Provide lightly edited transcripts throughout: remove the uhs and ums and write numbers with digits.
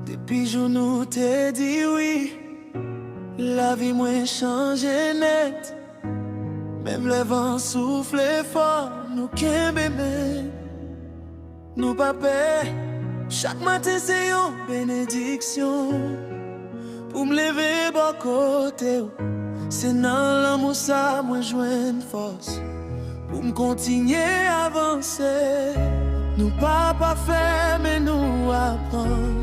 Depuis jour nous t'ai dit oui, la vie m'a changé net. Même le vent souffle fort, nous qu'un bébé. Nous pas paix, chaque matin c'est une bénédiction. Pour me lever bon côté, c'est dans l'amour ça moi joindre force. Pour me continuer à avancer, nous pas faire mais nous apprendre.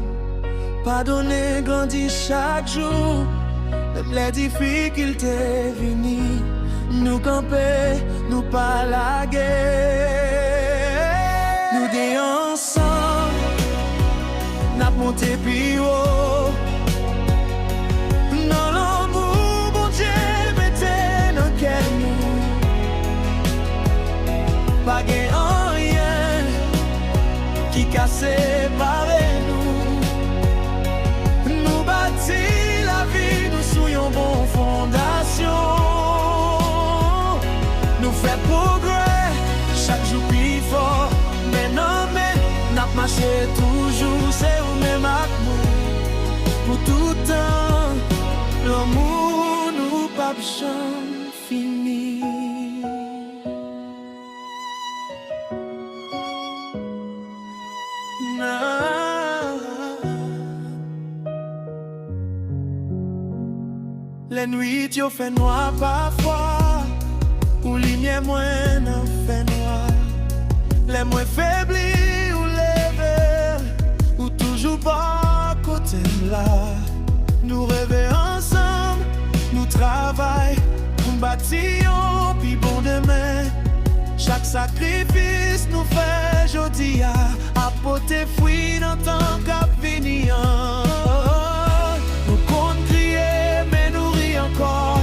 Pardonner, grandir chaque jour, même les difficultés venues. Nous camper, nous pas la guerre. Nous deux ensemble, n'a monté plus haut. Dans l'amour, bon Dieu, mettez dans quel nous. Pas rien qui casse séparer nous. Nous bâtis la vie, nous sous une bonne fondation. Nous fait progrès, chaque jour plus fort. Mais non, mais n'a marché toujours, c'est où même avec nous. Pour tout temps, l'amour nous pas jamais fini. Les nuits tu fait noir parfois, ou lumière moins n'en fait noir. Les moins faiblis ou levés, ou toujours pas côté là. Nous rêvons ensemble, nous travaillons, nous bâtissons, puis bon demain. Chaque sacrifice nous fait jodi à apporter fruit dans ton cap venir. Nous comptons crier, mais nous rions encore.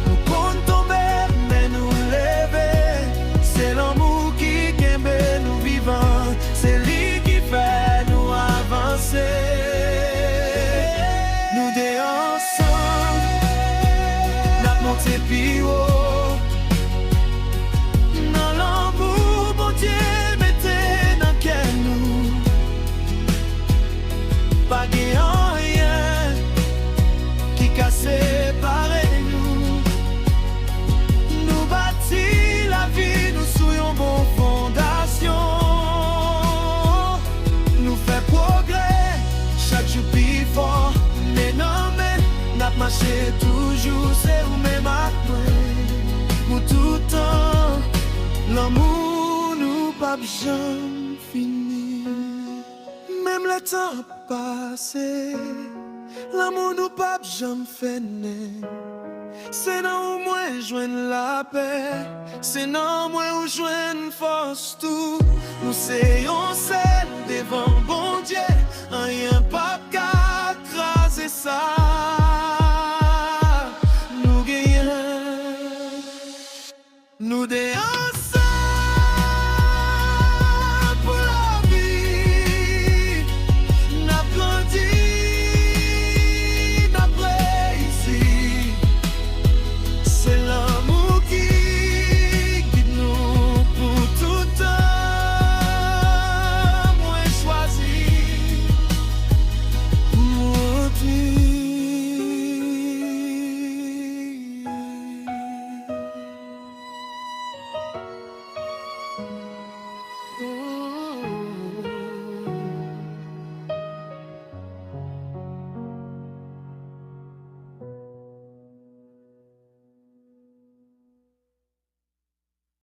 Nous comptons tomber, mais nous lever. C'est l'amour qui gagne nous vivants. C'est lui qui fait nous avancer. Nous deux ensemble, n'a monté plus haut. Pas rien qui casse séparer nous. Nous bâtis la vie, nous sous une bonne fondation. Nous fait progrès, chaque jour plus fort. Mais non, mais n'a marché toujours, c'est où même à toi. Pour tout temps, l'amour nous pas jamais fini. Même le temps passé, l'amour nous pas jamais fait naître. C'est dans moi joindre la paix, c'est dans moi où joindre force tout. Nous c'est on seul devant bon